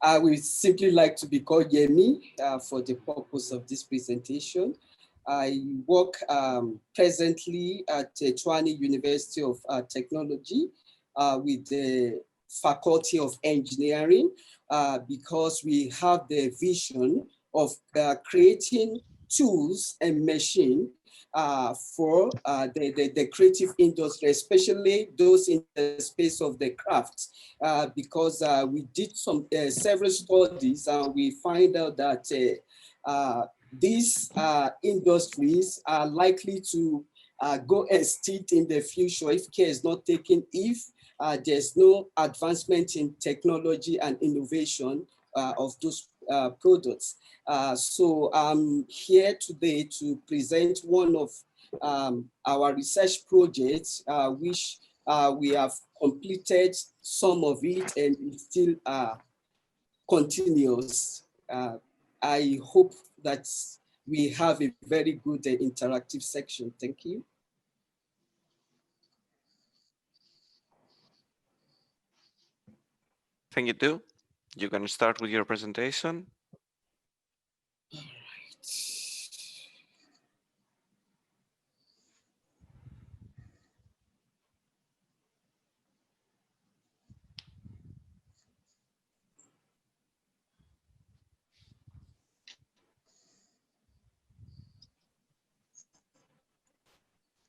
I would simply like to be called Yemi for the purpose of this presentation. I work presently at Tshwane University of Technology with the Faculty of Engineering because we have the vision of creating tools and machine for the creative industry, especially those in the space of the crafts, because we did several studies and we find out that these industries are likely to go extinct in the future if care is not taken, if there's no advancement in technology and innovation of those products. So I'm here today to present one of our research projects, which we have completed some of it and it still continues. I hope that we have a very good interactive section. Thank you. Thank you too. You can start with your presentation. All right.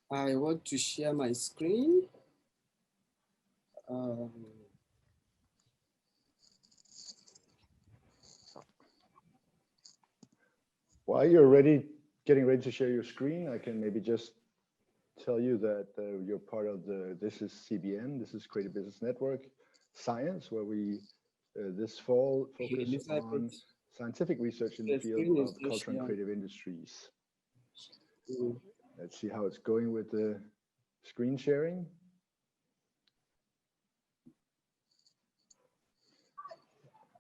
I want to share my screen. While you're getting ready to share your screen, I can maybe just tell you that you're part of this is CBN, this is Creative Business Network Science, where we this fall focus on scientific research in the field of culture and creative industries. Let's see how it's going with the screen sharing.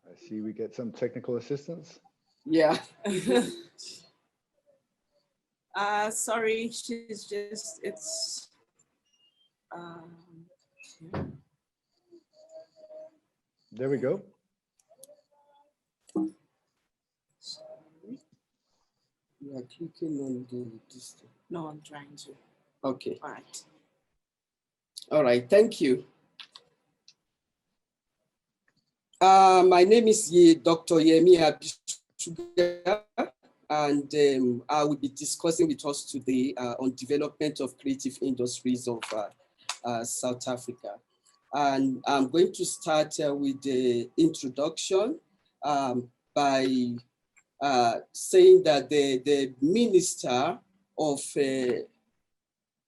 I see we get some technical assistance. Yeah. Sorry, she's just, it's, There we go. Sorry. You are clicking on the distance. No, I'm trying to. Okay. All right. All right, thank you. My name is Dr. Yemi Abisuga, and I will be discussing with us today on development of creative industries of South Africa. And I'm going to start with the introduction by saying that the Minister of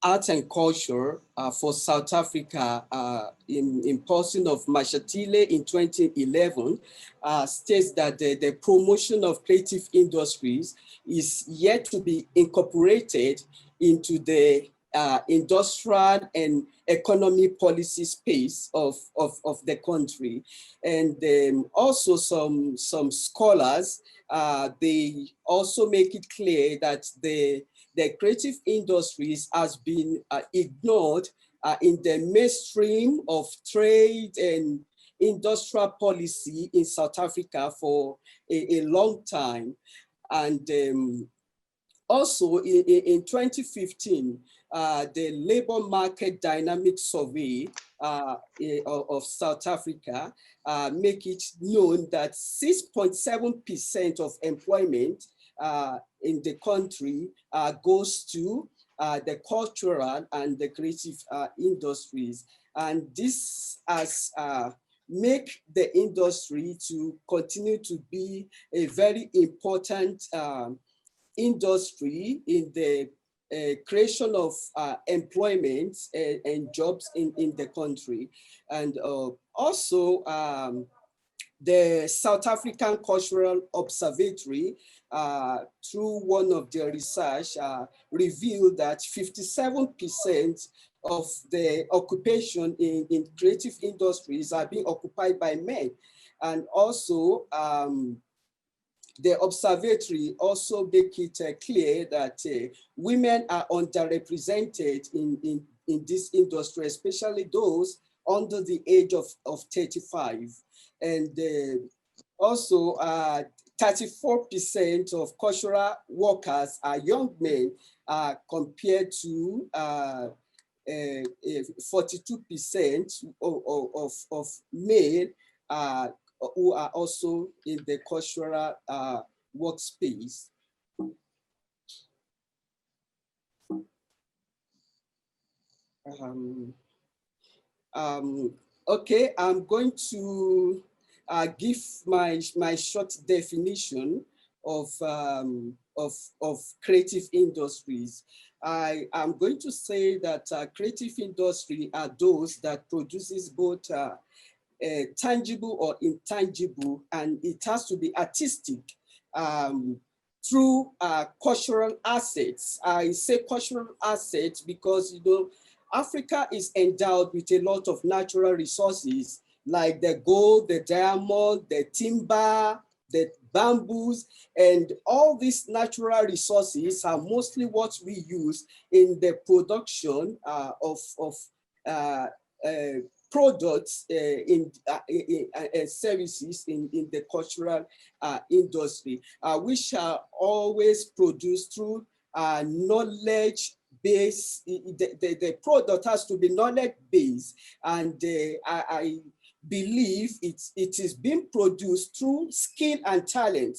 Art and Culture for South Africa in person of Mashatile in 2011 states that the promotion of creative industries is yet to be incorporated into the industrial and economy policy space of the country. And also some scholars, they also make it clear that the creative industries has been ignored in the mainstream of trade and industrial policy in South Africa for a long time. And also in 2015, the labor market dynamic survey of South Africa make it known that 6.7% of employment in the country goes to the cultural and the creative industries. And this has make the industry to continue to be a very important industry in the creation of employment and jobs in the country. And also the South African Cultural Observatory, through one of their research, revealed that 57% of the occupation in creative industries are being occupied by men. And also, the observatory also make it clear that women are underrepresented in this industry, especially those under the age of 35. And Also, 34% of cultural workers are young men compared to 42% of male who are also in the cultural workspace. Okay, I'm going to give my short definition of creative industries. I am going to say that creative industry are those that produces both tangible or intangible, and it has to be artistic through cultural assets. I say cultural assets because, you know, Africa is endowed with a lot of natural resources like the gold, the diamond, the timber, the bamboos, and all these natural resources are mostly what we use in the production of products in services in the cultural industry, which are always produced through knowledge base. The product has to be knowledge based, and I believe it is being produced through skill and talent.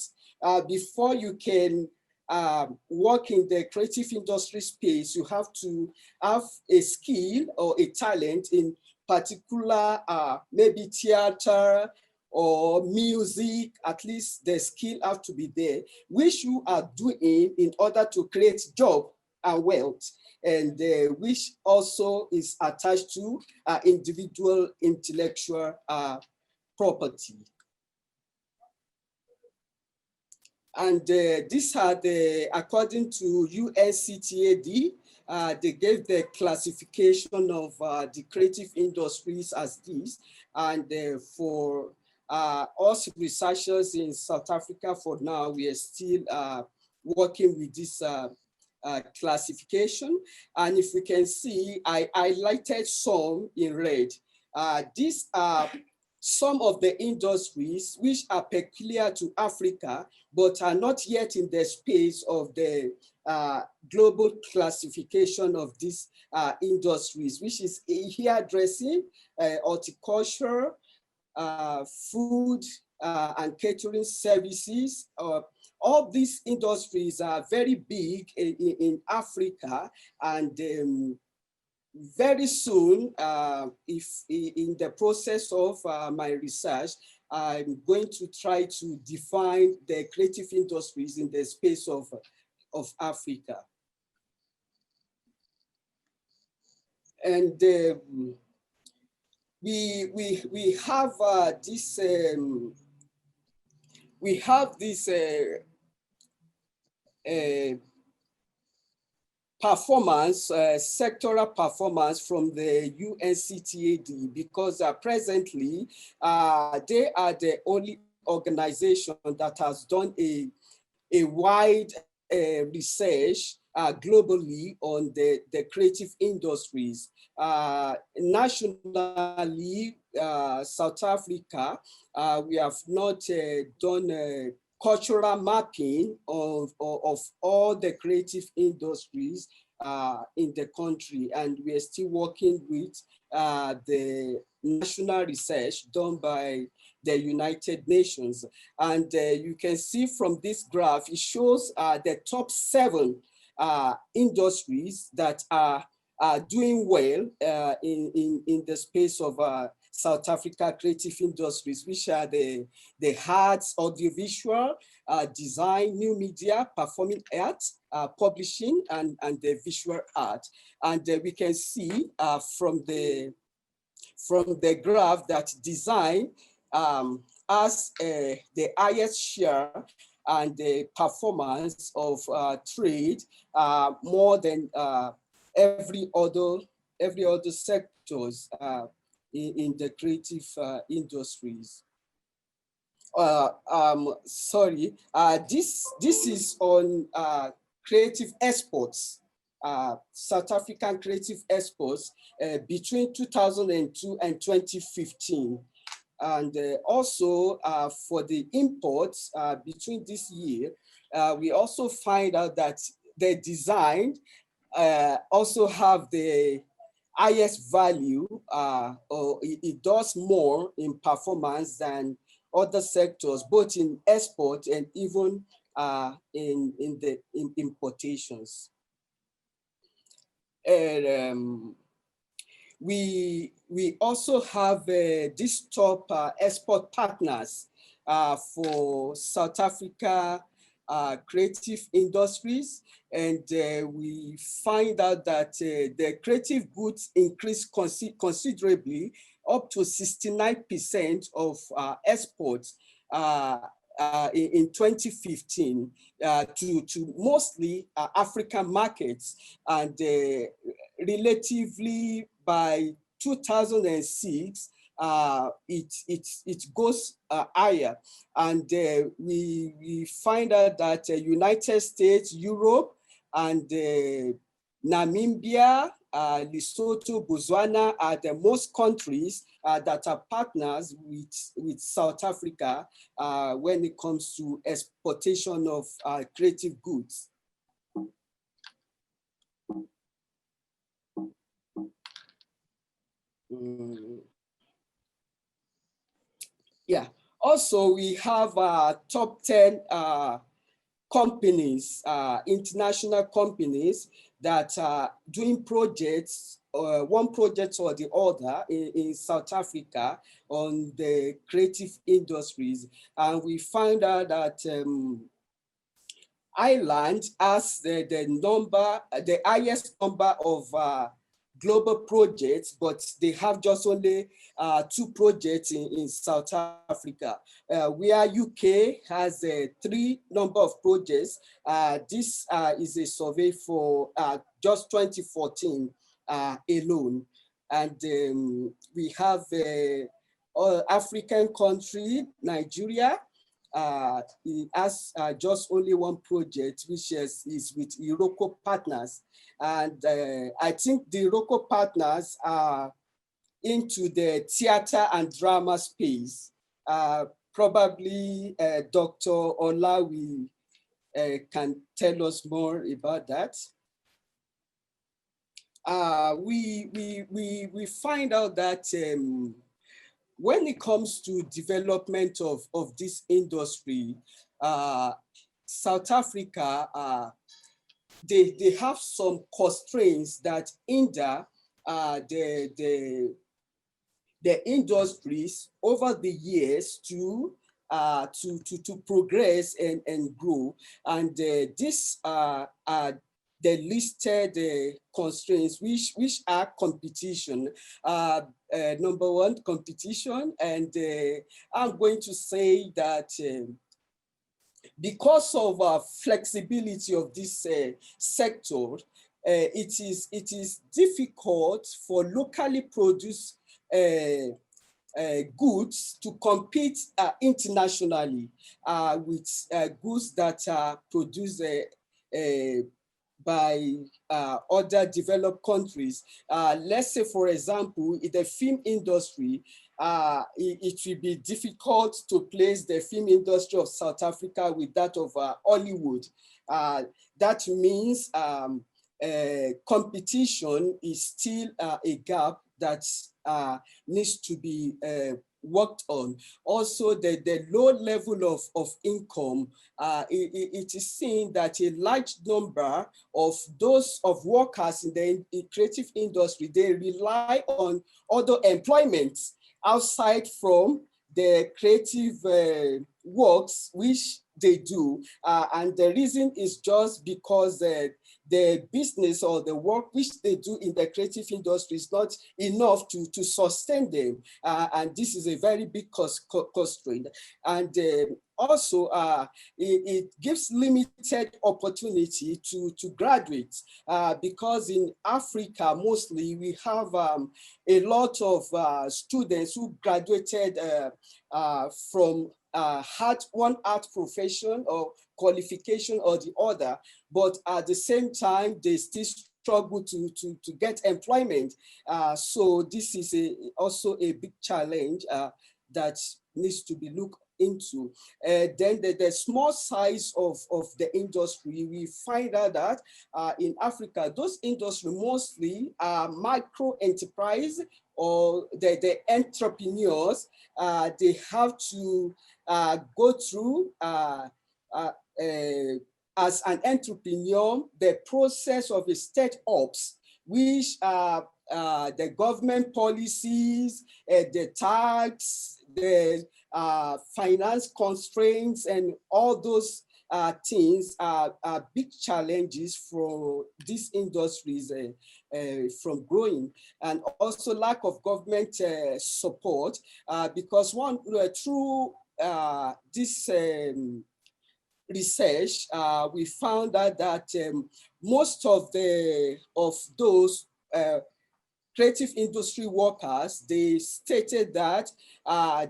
Before you can work in the creative industry space, you have to have a skill or a talent in particular, maybe theater or music. At least the skill have to be there, which you are doing in order to create job and wealth, and which also is attached to individual intellectual property. And these are the, according to UNCTAD, they gave the classification of the creative industries as this. And for us researchers in South Africa, for now, we are still working with this classification. And if we can see, I highlighted some in red. These are some of the industries which are peculiar to Africa, but are not yet in the space of the global classification of these industries, which is hairdressing, horticulture, food and catering services. All these industries are very big in Africa, and very soon, if in the process of my research, I'm going to try to define the creative industries in the space of Africa. And we have this performance, sectoral performance from the UNCTAD, because presently they are the only organization that has done a wide research globally on the creative industries. Nationally, South Africa, we have not done cultural mapping of all the creative industries in the country, and we are still working with the national research done by the United Nations. And you can see from this graph, it shows the top 7 industries that are doing well in the space of South Africa creative industries, which are the arts, audiovisual, design, new media, performing arts, publishing, and the visual art. And we can see from the graph that design as the highest share and the performance of trade more than every other sectors in the creative industries. Sorry, this is on creative exports, South African creative exports between 2002 and 2015. And also for the imports between this year, we also find out that the design also have the highest value, or it does more in performance than other sectors, both in export and even in importations. And we also have these top export partners for South Africa creative industries, and we find out that the creative goods increased considerably, up to 69% of exports in 2015 to mostly African markets, and relatively by 2006, it goes higher, and we find out that United States, Europe, and Namibia, Lesotho, Botswana are the most countries that are partners with South Africa when it comes to exportation of creative goods. Yeah, also we have top 10 companies, international companies that are doing projects, one project or the other in South Africa on the creative industries. And we found out that Ireland has the highest number of global projects, but they have just only 2 projects in South Africa, where UK has 3 number of projects. This is a survey for just 2014 alone. And we have African country, Nigeria. It has just only 1 project, which is with Iroko Partners. And I think the Iroko Partners are into the theater and drama space. Probably Dr. Ola can tell us more about that. We find out that when it comes to development of this industry, South Africa, they have some constraints that hinder the industries over the years to progress and grow. And these are the listed constraints, which are competition. Number 1, competition. And I'm going to say that because of flexibility of this sector, it is difficult for locally produced goods to compete internationally with goods that are produced by other developed countries. Let's say, for example, in the film industry, it will be difficult to place the film industry of South Africa with that of Hollywood. That means competition is still a gap that needs to be worked on. Also, the low level of income, it is seen that a large number of those of workers in the creative industry, they rely on other employments outside from the creative works which they do. And the reason is just because the business or the work which they do in the creative industry is not enough to sustain them. And this is a very big constraint. And also, it gives limited opportunity to graduate, because in Africa, mostly, we have a lot of students who graduated from one art profession or qualification or the other, but at the same time, they still struggle to get employment. So this is also a big challenge that needs to be looked into. Then the small size of the industry, we find out that in Africa, those industries mostly are micro enterprise, or the entrepreneurs. They have to go through as an entrepreneur, the process of a startups, which the government policies, the tax, the finance constraints, and all those things are big challenges for these industries from growing, and also lack of government support, because through this research, we found out that most of those creative industry workers, they stated that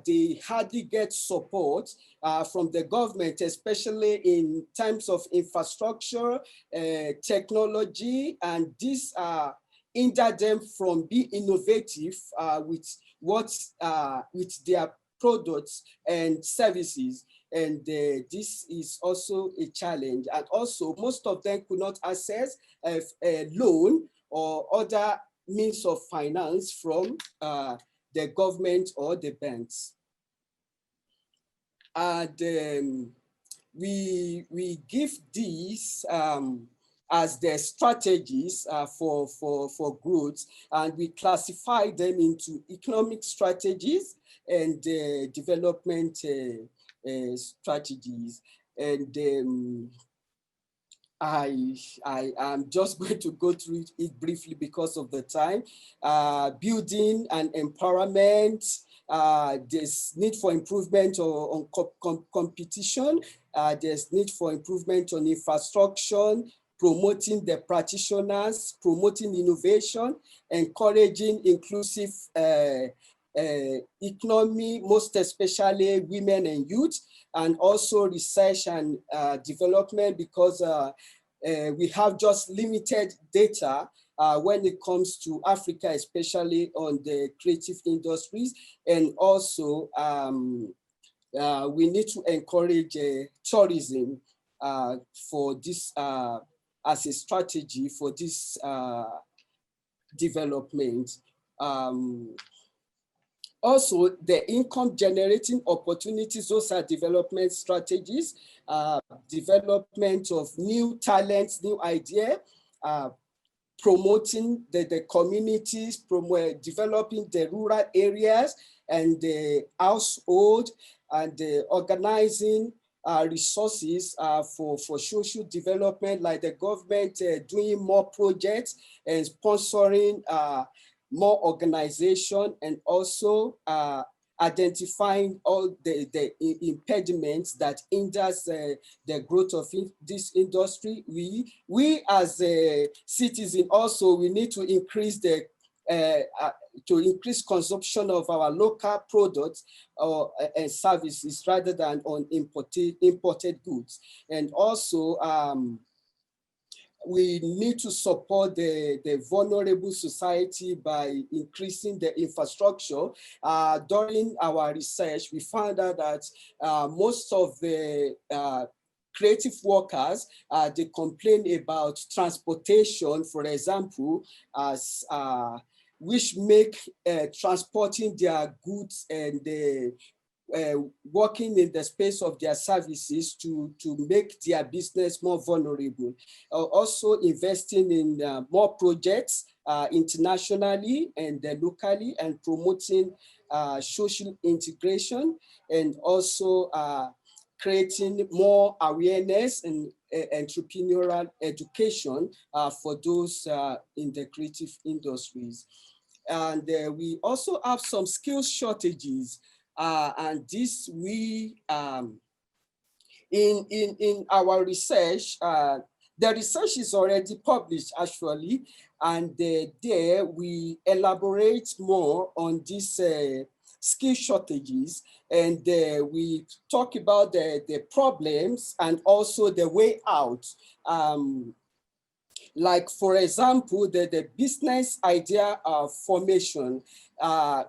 they hardly get support from the government, especially in terms of infrastructure, technology, and this hinder them from being innovative with their products and services. And this is also a challenge. And also, most of them could not access a loan or other means of finance from the government or the banks. And we give these as the strategies for growth, and we classify them into economic strategies and development strategies. And I am just going to go through it briefly because of the time. Building and empowerment, there's need for improvement on competition, there's need for improvement on infrastructure, promoting the practitioners, promoting innovation, encouraging inclusive economy, most especially women and youth, and also research and development, because we have just limited data when it comes to Africa, especially on the creative industries. And also we need to encourage tourism for this as a strategy for this development. Also, the income generating opportunities, those are development strategies, development of new talents, new idea, promoting the communities, developing the rural areas and the household, and organizing resources for social development, like the government doing more projects and sponsoring more organization, and also identifying all the impediments that hinders the growth of this industry. We as a citizen also, we need to increase consumption of our local products and services rather than on imported goods. And also, we need to support the vulnerable society by increasing the infrastructure. During our research, we found out that most of the creative workers, they complain about transportation, for example, as which make transporting their goods and working in the space of their services to make their business more vulnerable. Also investing in more projects internationally and locally, and promoting social integration, and also creating more awareness and entrepreneurial education for those in the creative industries. And we also have some skills shortages. And this we, in our research, the research is already published actually, and there we elaborate more on these skill shortages, and we talk about the problems and also the way out. Like, for example, the business idea formation,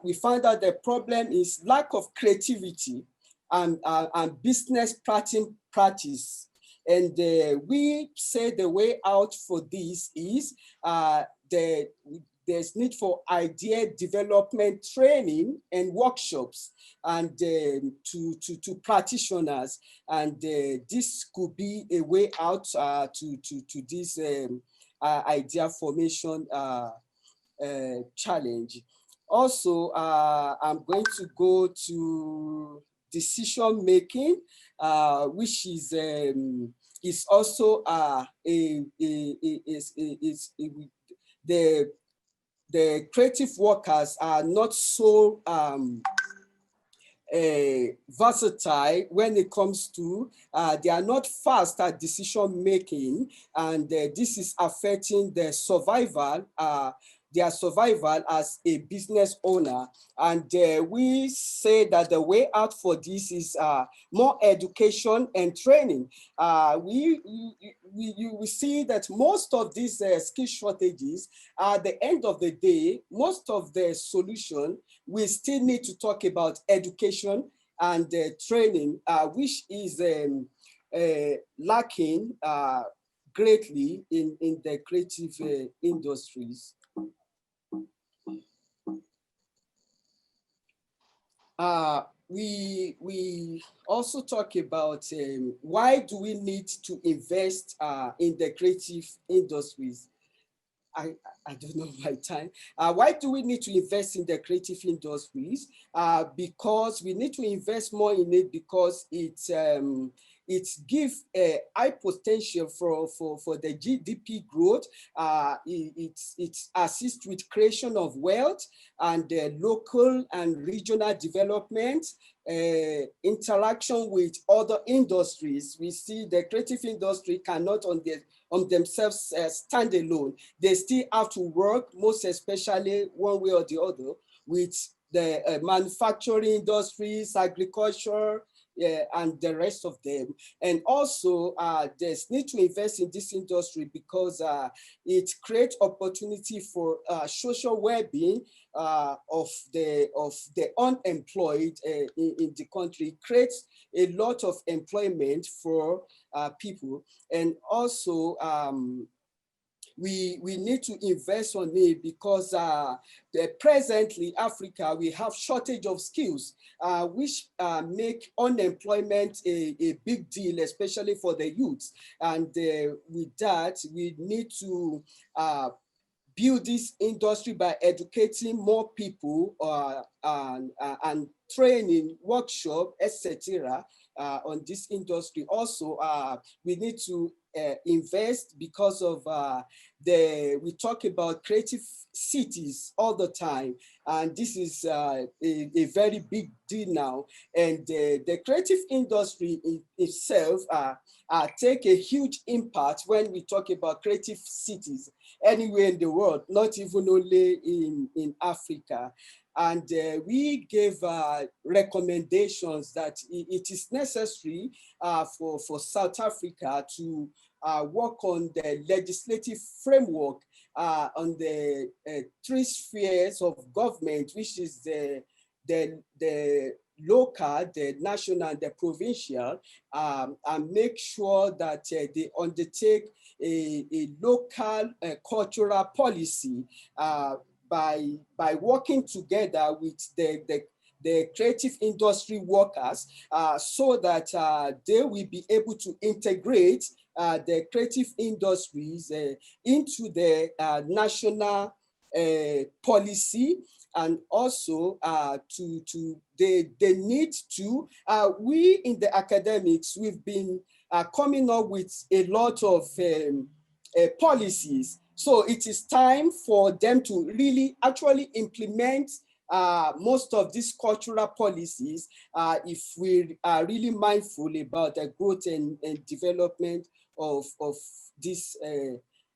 we find that the problem is lack of creativity and business practice. And we say the way out for this is there's need for idea development training and workshops and to practitioners. And this could be a way out to this idea formation challenge. Also, I'm going to go to decision making, which is also the creative workers are not so versatile when it comes to, they are not fast at decision making, and this is affecting their survival as a business owner. And we say that the way out for this is more education and training. We see that most of these skill shortages, at the end of the day, most of the solution, we still need to talk about education and training, which is lacking greatly in the creative industries. We also talk about why do we need to invest in the creative industries? I don't know my time. Why do we need to invest in the creative industries? Because we need to invest more in it because it gives a high potential for the GDP growth. It assists with creation of wealth and local and regional development, interaction with other industries. We see the creative industry cannot on themselves stand alone. They still have to work, most especially one way or the other, with the manufacturing industries, agriculture, and the rest of them. And also, there's need to invest in this industry because it creates opportunity for social well-being of the unemployed in the country. It creates a lot of employment for people. And also, we need to invest on it because presently Africa, we have shortage of skills, which make unemployment a big deal, especially for the youth. And with that, we need to build this industry by educating more people and training, workshop, etc. On this industry. Also, we need to invest because of we talk about creative cities all the time, and this is a very big deal now. And the creative industry itself take a huge impact when we talk about creative cities anywhere in the world, not even only in Africa. And we gave recommendations that it is necessary for South Africa to work on the legislative framework on the 3 spheres of government, which is the local, the national, and the provincial, and make sure that they undertake a local cultural policy by working together with the creative industry workers so that they will be able to integrate the creative industries into the national policy, and also they need to, we in the academics, we've been coming up with a lot of policies. So it is time for them to really actually implement most of these cultural policies if we are really mindful about the growth and development of these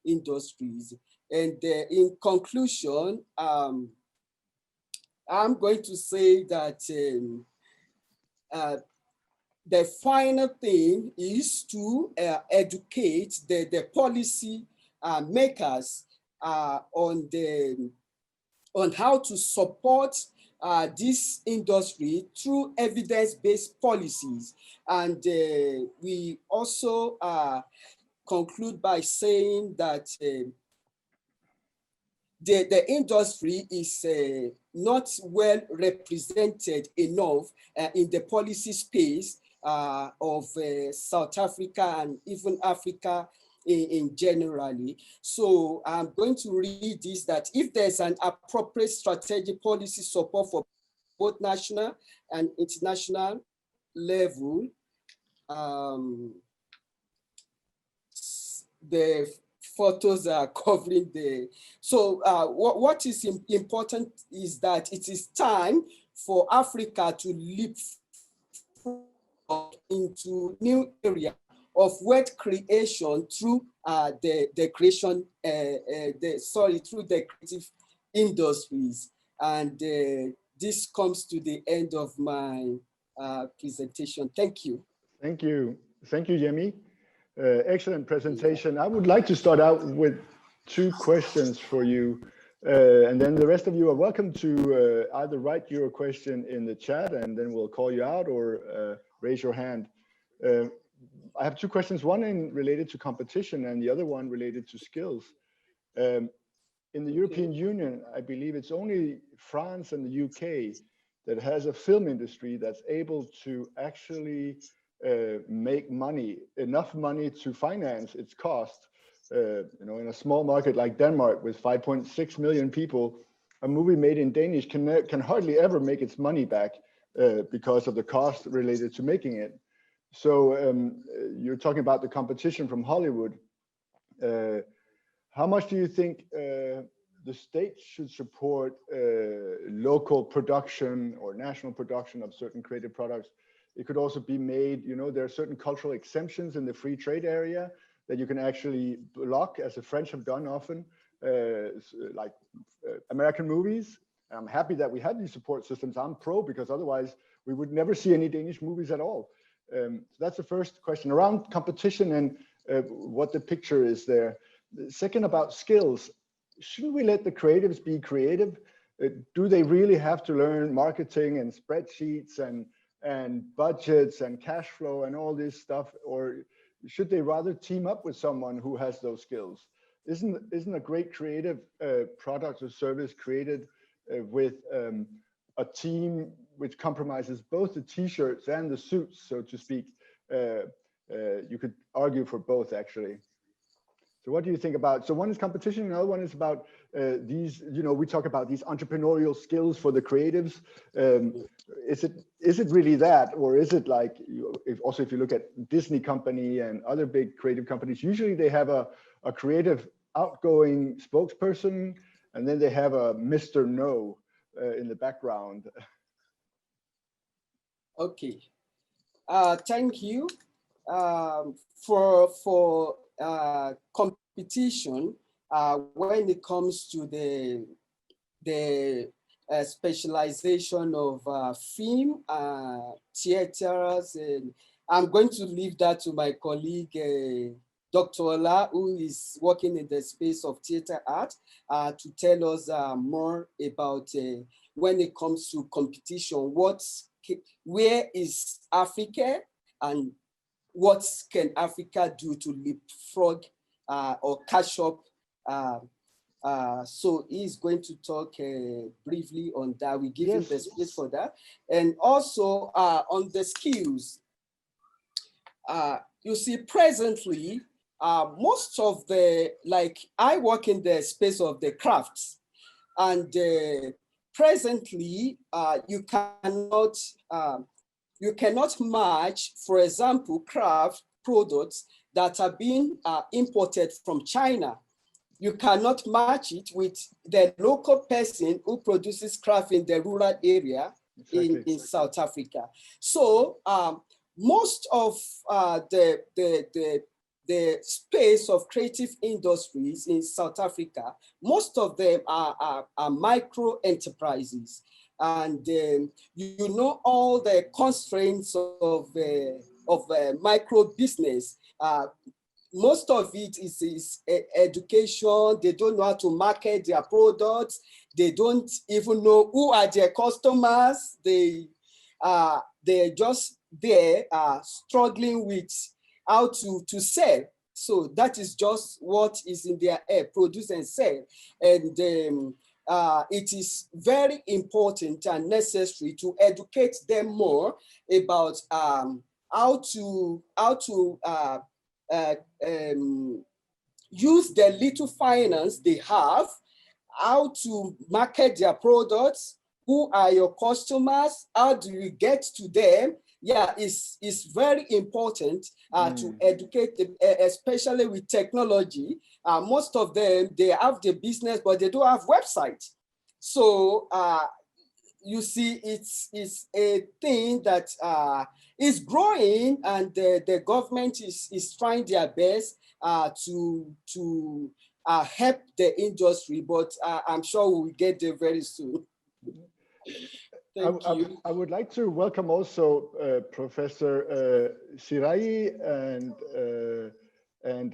industries. And in conclusion, I'm going to say that the final thing is to educate the policy makers on how to support this industry through evidence-based policies. And we also conclude by saying that the industry is not well represented enough in the policy space of South Africa and even Africa in generally. So I'm going to read this, that if there's an appropriate strategic policy support for both national and international level, the photos are covering the, so what is important is that it is time for Africa to leap into new area of wealth creation through the creation, through the creative industries. And this comes to the end of my presentation. Thank you. Thank you. Thank you, Yemi. Excellent presentation. I would like to start out with 2 questions for you. And then the rest of you are welcome to either write your question in the chat and then we'll call you out, or raise your hand. I have 2 questions, one related to competition and the other one related to skills. In the European Union, I believe it's only France and the UK that has a film industry that's able to actually make money, enough money to finance its cost. In a small market like Denmark with 5.6 million people, a movie made in Danish can hardly ever make its money back because of the cost related to making it. So you're talking about the competition from Hollywood. How much do you think the state should support local production or national production of certain creative products? It could also be made, there are certain cultural exemptions in the free trade area that you can actually block, as the French have done often, like American movies. I'm happy that we have these support systems. I'm pro, because otherwise we would never see any Danish movies at all. So that's the first question around competition and what the picture is there. The second, about skills. Shouldn't we let the creatives be creative? Do they really have to learn marketing and spreadsheets and budgets and cash flow and all this stuff, or should they rather team up with someone who has those skills? Isn't a great creative product or service created with a team which compromises both the t-shirts and the suits, so to speak? You could argue for both, actually. So what do you think about, so one is competition, and the other one is about these, we talk about these entrepreneurial skills for the creatives. Is it really that, or is it like, if you look at Disney company and other big creative companies, usually they have a creative outgoing spokesperson, and then they have a Mr. No in the background. Okay, thank you. For competition, when it comes to the specialization of film, theaters, and I'm going to leave that to my colleague, Dr. Ola, who is working in the space of theater art, to tell us more about when it comes to competition, where is Africa and what can Africa do to leapfrog or catch up? So he's going to talk briefly on that. We give him the space for that. And also on the skills, you see presently, most of I work in the space of the crafts, and presently you cannot match, for example, craft products that are being imported from China. You cannot match it with the local person who produces craft in the rural area in South Africa. So most of the space of creative industries in South Africa, most of them are micro enterprises. And all the constraints of micro business. most of it is education. They don't know how to market their products. They don't even know who are their customers. They're just there struggling with how to sell. So that is just what is in their head, produce and sell. And it is very important and necessary to educate them more about how to use the little finance they have, how to market their products, who are your customers, how do you get to them. Yeah, it's very important to educate them, especially with technology. Most of them, they have the business, but they don't have website. So you see, it's a thing that is growing, and the government is trying their best to help the industry, but I'm sure we'll get there very soon. Thank you. I would like to welcome also Professor Sirai and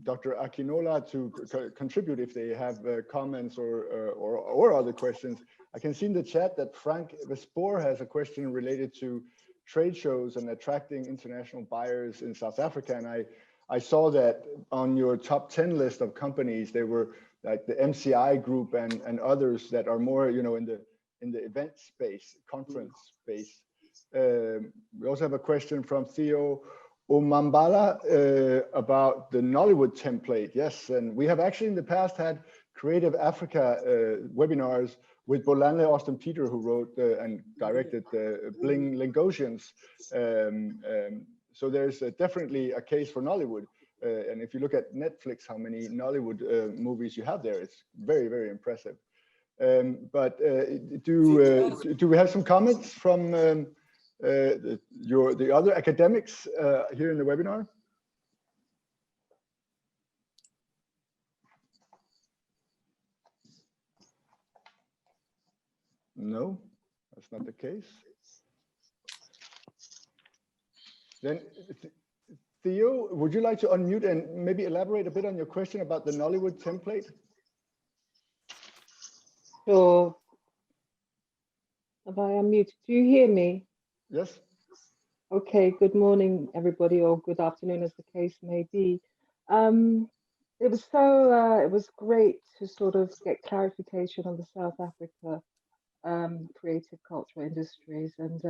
Dr. Akinola to contribute if they have comments or other questions. I can see in the chat that Frank Vespor has a question related to trade shows and attracting international buyers in South Africa. And I saw that on your top 10 list of companies, they were like the MCI group and others that are more, you know, in the event space, conference space. We also have a question from Theo Omambala about the Nollywood template. Yes, and we have actually in the past had Creative Africa webinars with Bolanle Austin Peter, who wrote and directed the Bling Lingosians. So there's definitely a case for Nollywood. And if you look at Netflix, how many Nollywood movies you have there, it's very, very impressive. But do we have some comments from the other academics here in the webinar? No, that's not the case. Then, Theo, would you like to unmute and maybe elaborate a bit on your question about the Nollywood template? Sure. Have I unmuted? Do you hear me? Yes. Okay, good morning, everybody, or good afternoon, as the case may be. It was great to sort of get clarification on the South Africa creative cultural industries and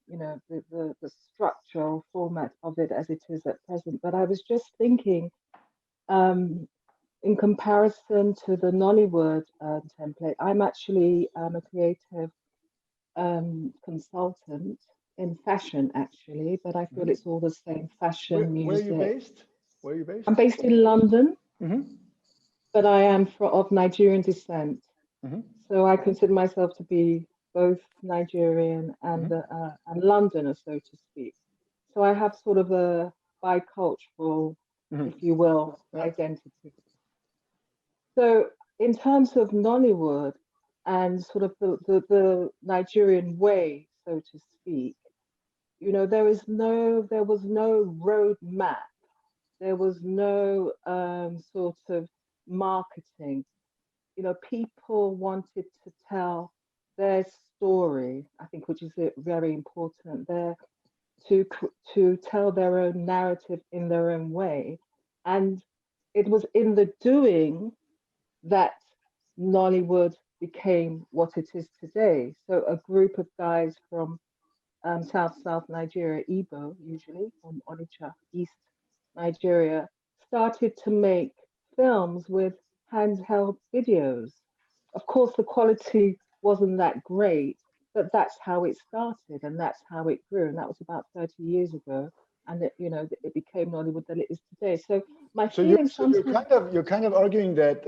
you know, the structural format of it as it is at present. But I was just thinking, in comparison to the Nollywood template, I'm actually a creative consultant in fashion, actually, but I feel it's all the same: fashion, music. Where are you based? Where are you based? I'm based in London, Mm-hmm. but I am of Nigerian descent. Mm-hmm. So I consider myself to be both Nigerian and and Londoner, so to speak. So I have sort of a bicultural, if you will, identity. So in terms of Nollywood and sort of the Nigerian way, so to speak, you know, there was no road map. There was no sort of marketing. You know, people wanted to tell their story, I think, which is very important. There to tell their own narrative in their own way, and it was in the doing that Nollywood became what it is today. So a group of guys from South Nigeria, Igbo usually, from Onitsha, East Nigeria, started to make films with handheld videos. Of course, the quality wasn't that great, but that's how it started and that's how it grew. And that was about 30 years ago. And it, you know, it became Nollywood that it is today. So my feeling you're kind of arguing that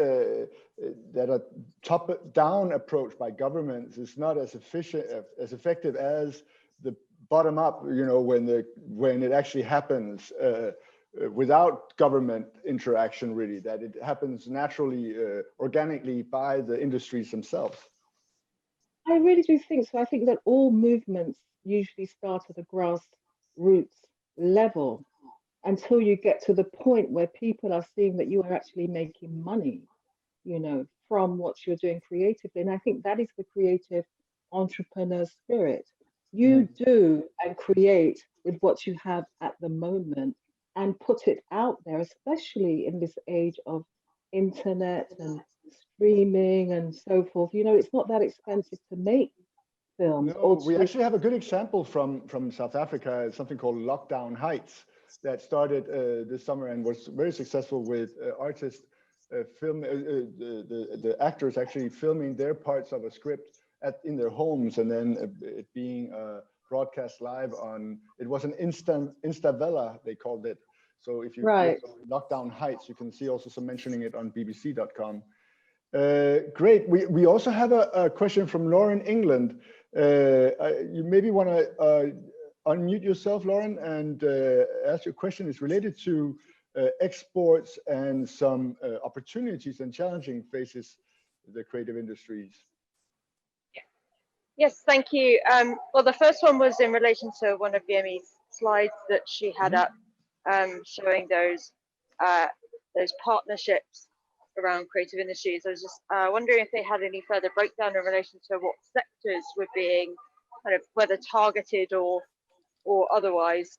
that a top-down approach by governments is not as efficient, as effective as the bottom-up. You know, when it actually happens without government interaction, really, that it happens naturally, organically by the industries themselves. I really do think so. I think that all movements usually start at a grassroots level. until you get to the point where people are seeing that you are actually making money, you know, from what you're doing creatively. And I think that is the creative entrepreneur spirit. You do and create with what you have at the moment and put it out there, especially in this age of internet and streaming and so forth. You know, it's not that expensive to make films. No, we actually have a good example from South Africa. It's something called Lockdown Heights that started this summer and was very successful with artists the actors actually filming their parts of a script in their homes, and then it being broadcast live on. It was an Instavella, they called it. So if you right. look Lockdown Heights, you can see also some mentioning it on BBC.com. Great. We also have a question from Lauren England. You maybe want to unmute yourself, Lauren, and ask your question. Is related to exports and some opportunities and challenging faces the creative industries. Yes, thank you. Well, the first one was in relation to one of Yemi's slides that she had up, showing those partnerships around creative industries. I was just wondering if they had any further breakdown in relation to what sectors were being kind of whether targeted or otherwise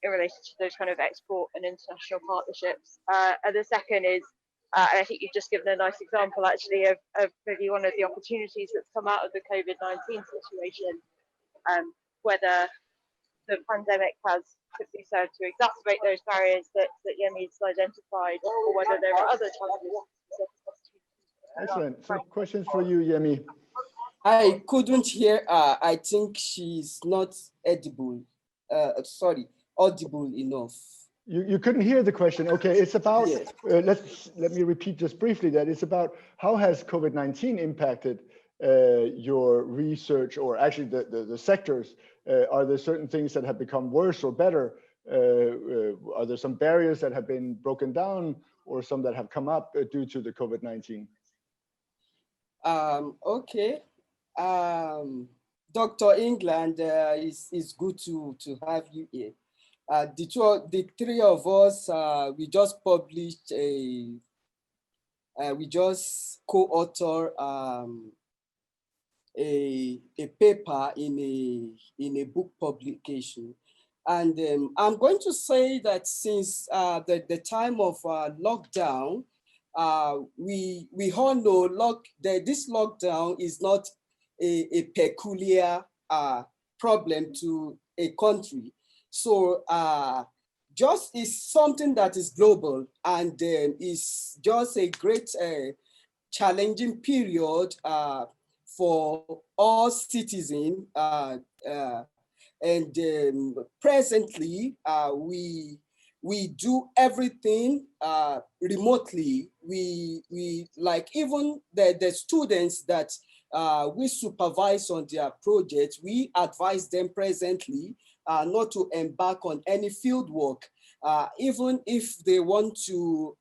in relation to those kind of export and international partnerships. And the second is, and I think you've just given a nice example actually of maybe one of the opportunities that's come out of the COVID-19 situation, whether the pandemic could be served to exacerbate those barriers that Yemi's identified, or whether there are other challenges. Excellent. So questions for you, Yemi. I couldn't hear her. I think she's not audible enough. You couldn't hear the question. Okay, it's about, Yes. let me repeat just briefly that it's about how has COVID-19 impacted your research, or actually the sectors. Are there certain things that have become worse or better? Are there some barriers that have been broken down, or some that have come up due to the COVID-19? Okay. Dr. England, it's good to have you here. The three of us, we just published we just co-author a paper in a book publication. And I'm going to say that since the time of lockdown, we all know this lockdown is not a peculiar problem to a country. So just is something that is global, and is just a great challenging period for all citizens. And presently, we do everything remotely. We like even the students that we supervise on their projects, we advise them presently not to embark on any field work, even if they want to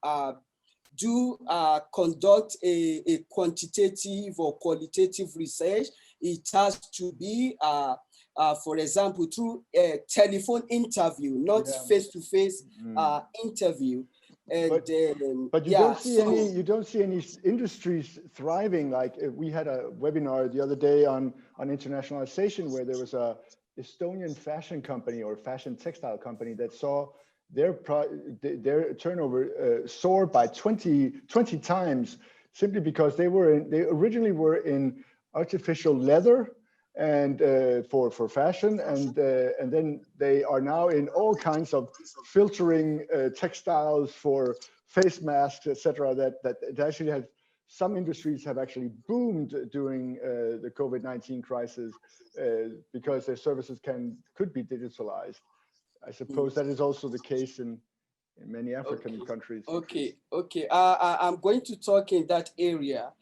conduct a quantitative or qualitative research. It has to be, for example, through a telephone interview, not face-to-face interview. And, but you don't see any industries thriving. Like we had a webinar the other day on internationalization, where there was a Estonian fashion company or fashion textile company that saw their turnover soar by 20 times, simply because they originally were in artificial leather and for fashion, and then they are now in all kinds of filtering textiles for face masks, etc. That it actually has, some industries have actually boomed during the COVID-19 crisis because their services could be digitalized. I suppose that is also the case in many African countries. Okay. I'm going to talk in that area.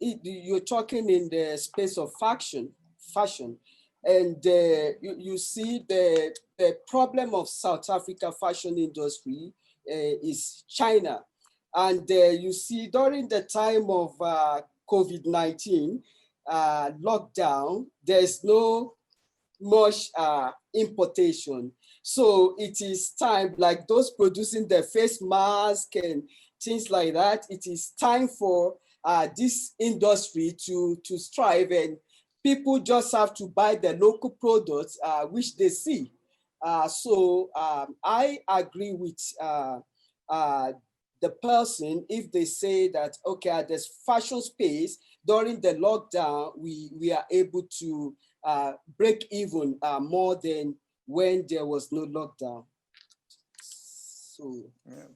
You're talking in the space of fashion, and you see the problem of South Africa fashion industry is China. And you see during the time of COVID-19 lockdown, there's no much importation. So it is time, like those producing the face mask and things like that, it is time for this industry to strive, and people just have to buy the local products which they see. So I agree with the person if they say that, okay, at this fashion space during the lockdown, we are able to break even more than when there was no lockdown. So, yeah.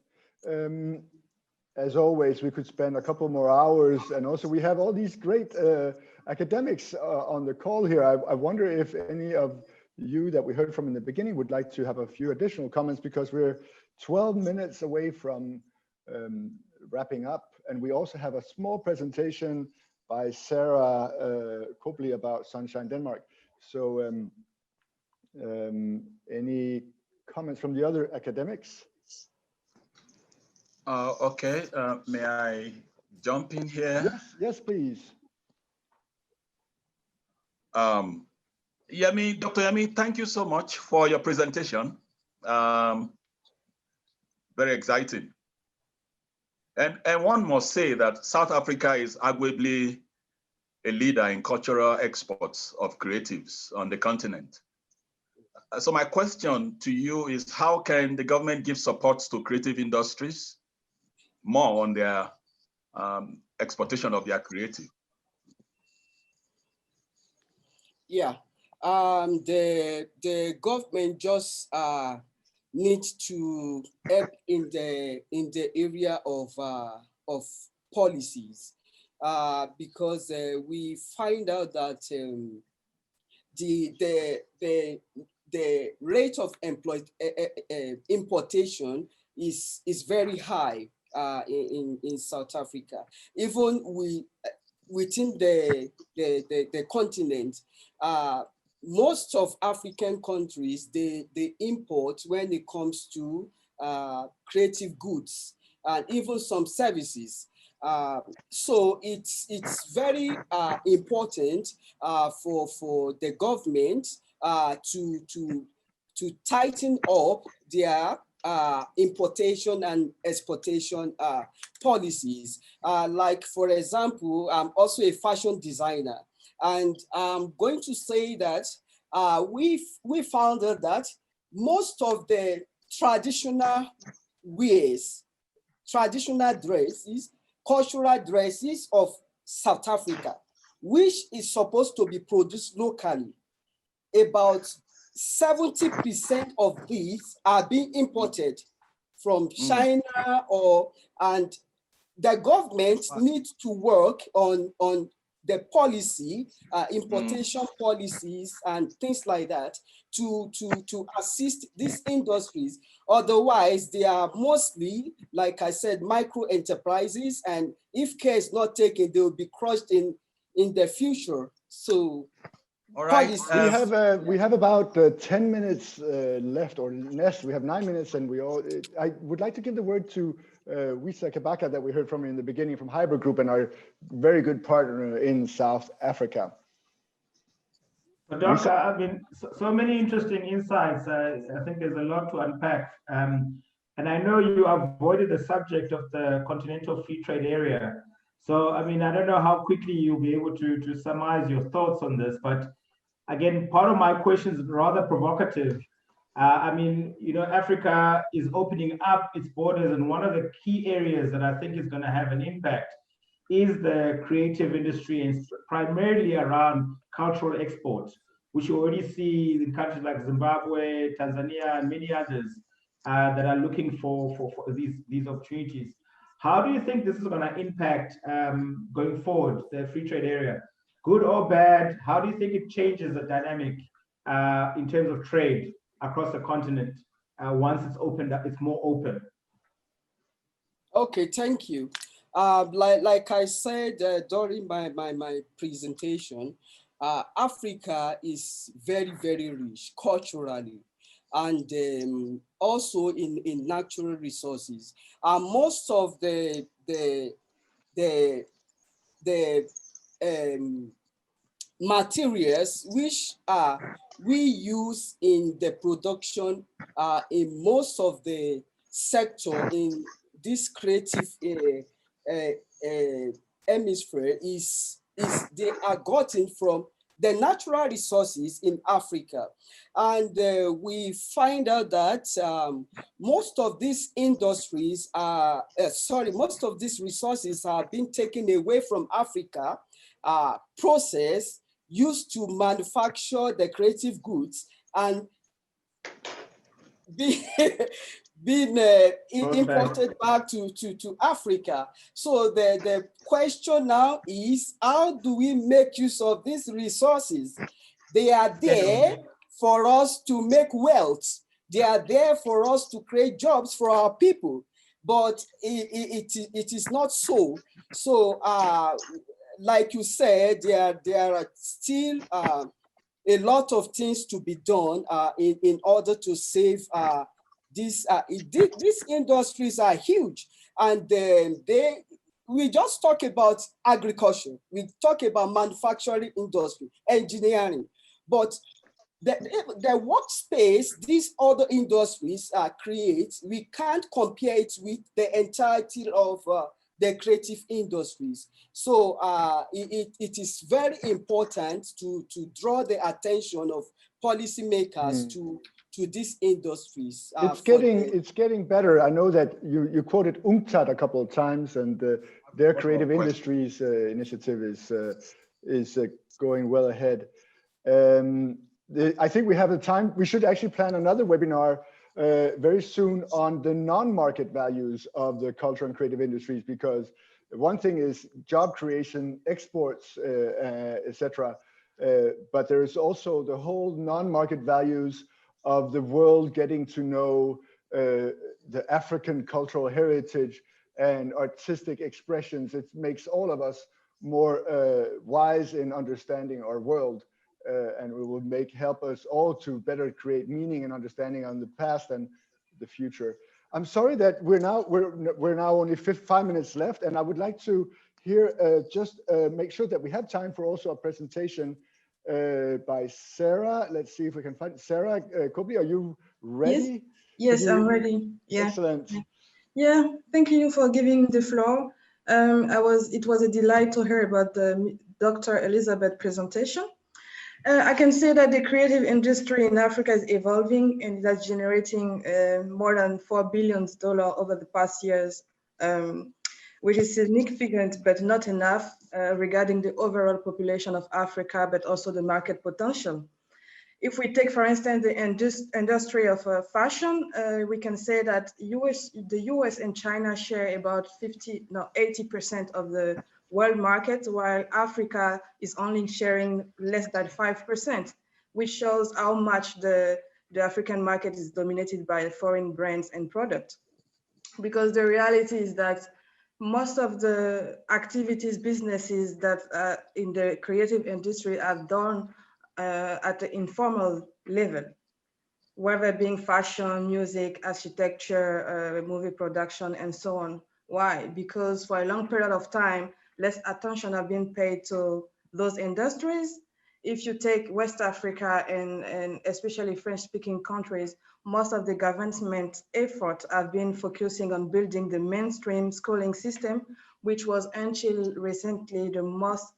As always, we could spend a couple more hours, and also we have all these great academics on the call here. I wonder if any of you that we heard from in the beginning would like to have a few additional comments, because we're 12 minutes away from wrapping up, and we also have a small presentation by Sarah Copley about Sunshine Denmark. So any comments from the other academics? Okay, may I jump in here? Yes, please. Dr. Yemi, thank you so much for your presentation. Very exciting. And one must say that South Africa is arguably a leader in cultural exports of creatives on the continent. So my question to you is, how can the government give support to creative industries more on their exportation of their creative? Yeah, the government just needs to help in the area of policies, because we find out that the rate of importation is very high in South Africa. Even within the continent, most of African countries, they import when it comes to creative goods and even some services. So it's very important for the government to tighten up their importation and exportation policies. Like, for example, I'm also a fashion designer, and I'm going to say that we found out that most of the traditional wears, traditional dresses, cultural dresses of South Africa, which is supposed to be produced locally, about 70% of these are being imported from China, and the government needs to work on the policy, importation policies and things like that to assist these industries. Otherwise, they are mostly, like I said, micro enterprises, and if care is not taken, they will be crushed in the future. So, all right. We have about 10 minutes left, or less. We have 9 minutes, and I would like to give the word to Wisa Kabaka, that we heard from in the beginning, from Hybrid Group, and our very good partner in South Africa. Doctor, I mean, so many interesting insights. I think there's a lot to unpack. And I know you avoided the subject of the Continental Free Trade Area. So, I mean, I don't know how quickly you'll be able to summarize your thoughts on this, but again, part of my question is rather provocative. I mean, you know, Africa is opening up its borders, and one of the key areas that I think is going to have an impact is the creative industry, and primarily around cultural exports, which you already see in countries like Zimbabwe, Tanzania, and many others that are looking for these opportunities. How do you think this is going to impact going forward, the free trade area? Good or bad? How do you think it changes the dynamic in terms of trade across the continent once it's opened up, it's more open? Okay, thank you. Like I said during my presentation, Africa is very, very rich culturally, and also in natural resources. Most of materials which we use in the production in most of the sector in this creative hemisphere is they are gotten from the natural resources in Africa. And we find out that most of these industries are, most of these resources are being taken away from Africa, processed, used to manufacture the creative goods, and being imported back to Africa. So the question now is, how do we make use of these resources? They are there for us to make wealth. They are there for us to create jobs for our people, but it is not so. So like you said, there are still a lot of things to be done in order to save these industries are huge, and we just talk about agriculture, we talk about manufacturing industry, engineering, but the workspace these other industries create, we can't compare it with the entirety of the creative industries. So it is very important to draw the attention of policymakers to these industries. It's getting better. I know that you quoted UNCTAD a couple of times, and their creative industries initiative is going well ahead. I think we have the time. We should actually plan another webinar very soon on the non-market values of the culture and creative industries, because one thing is job creation, exports, etc. But there's also the whole non-market values of the world getting to know the African cultural heritage and artistic expressions. It makes all of us more wise in understanding our world, and it will help us all to better create meaning and understanding on the past and the future. I'm sorry that we're now only 5 minutes left, and I would like to hear make sure that we have time for also a presentation by Sarah. Let's see if we can find Sarah Kobi. Are you ready? Yes, I'm ready. Yeah. Excellent. Yeah, thank you for giving the floor. It was a delight to hear about the Dr. Elizabeth presentation. I can say that the creative industry in Africa is evolving, and that's generating more than $4 billion over the past years, which is significant but not enough regarding the overall population of Africa, but also the market potential. If we take, for instance, the industry of fashion, we can say that the US and China share about 80% of the world market, while Africa is only sharing less than 5%, which shows how much the African market is dominated by foreign brands and products. Because the reality is that most of the activities, businesses that in the creative industry are done at the informal level, whether being fashion, music, architecture, movie production, and so on. Why? Because for a long period of time, less attention have been paid to those industries. If you take West Africa and especially French-speaking countries, most of the government efforts have been focusing on building the mainstream schooling system, which was until recently the most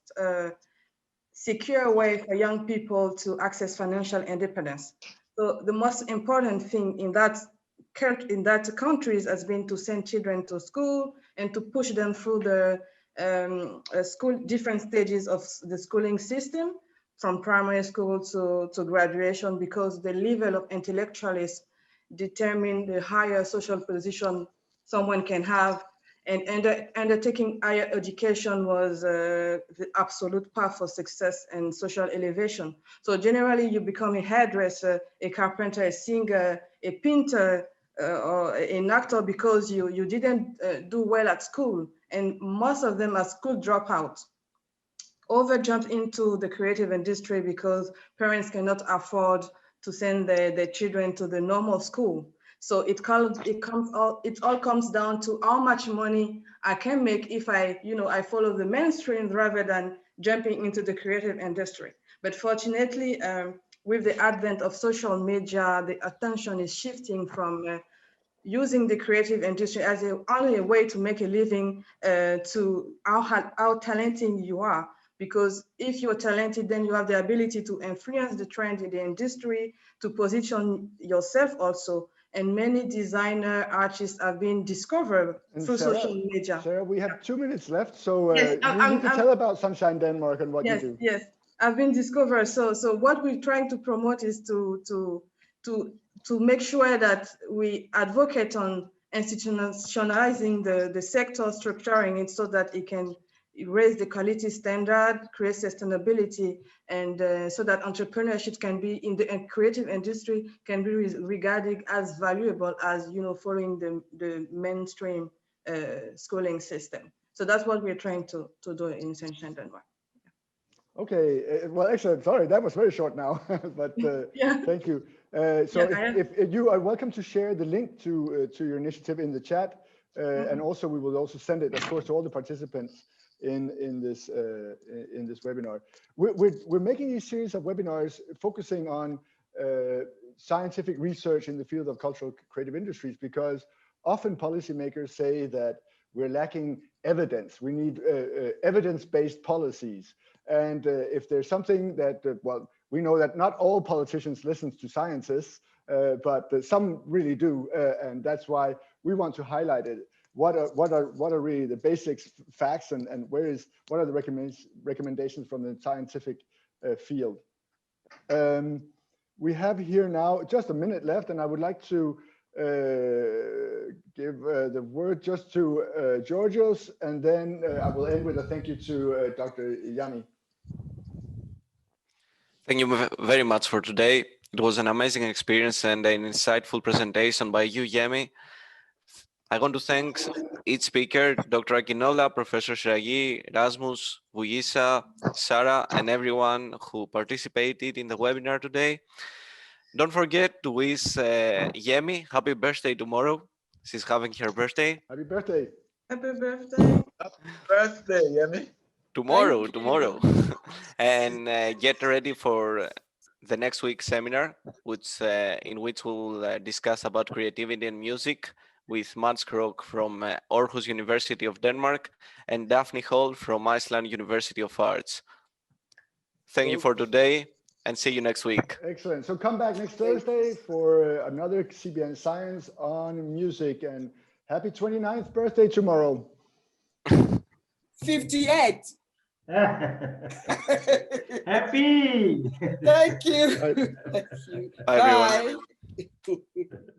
secure way for young people to access financial independence. So the most important thing in that countries has been to send children to school and to push them through the different stages of the schooling system, from primary school to graduation, because the level of intellectualism determine the higher social position someone can have, and undertaking higher education was the absolute path for success and social elevation. So generally you become a hairdresser, a carpenter, a singer, a painter, or an actor because you didn't do well at school, and most of them are school dropouts. Jump into the creative industry because parents cannot afford to send their children to the normal school. So it all comes down to how much money I can make if I follow the mainstream rather than jumping into the creative industry. But fortunately, with the advent of social media, the attention is shifting from using the creative industry as only a way to make a living to how talented you are. Because if you're talented, then you have the ability to influence the trend in the industry, to position yourself also. And many designer artists have been discovered through social media. Sarah, we have 2 minutes left, so yes, you need to tell about Sunshine Denmark and what you do. Yes, I've been discovered. So what we're trying to promote is to make sure that we advocate on institutionalizing the sector, structuring it so that it can raise the quality standard, create sustainability, and so that entrepreneurship can be in the creative industry can be regarded as valuable as following the mainstream schooling system. So that's what we're trying to do in Sunshine Denmark. Okay, well, excellent. Sorry, that was very short now, but thank you. If you are welcome to share the link to your initiative in the chat, and also we will also send it, of course, to all the participants in this webinar. We're making these series of webinars focusing on scientific research in the field of cultural creative industries, because often policymakers say that we're lacking evidence. We need evidence-based policies. And if there's something that, well, we know that not all politicians listen to scientists, but some really do, and that's why we want to highlight it. What are really the basics, facts, and what are the recommendations from the scientific field? We have here now just a minute left, and I would like to give the word just to Georgios, and then I will end with a thank you to Dr. Yami. Thank you very much for today. It was an amazing experience and an insightful presentation by you, Yemi. I want to thank each speaker, Dr. Akinola, Professor Shiragi, Rasmus, Vuyisa, Sarah, and everyone who participated in the webinar today. Don't forget to wish Yemi happy birthday tomorrow. She's having her birthday. Happy birthday. Happy birthday. Happy birthday, Yemi. Tomorrow. And get ready for the next week's seminar, in which we'll discuss about creativity and music with Mats Krog from Aarhus University of Denmark and Daphne Hall from Iceland University of Arts. Thank you for today and see you next week. Excellent. So come back next Thursday for another CBN Science on music, and happy 29th birthday tomorrow. 58. Happy. Thank you. Bye. Thank you. Bye, everyone. Bye.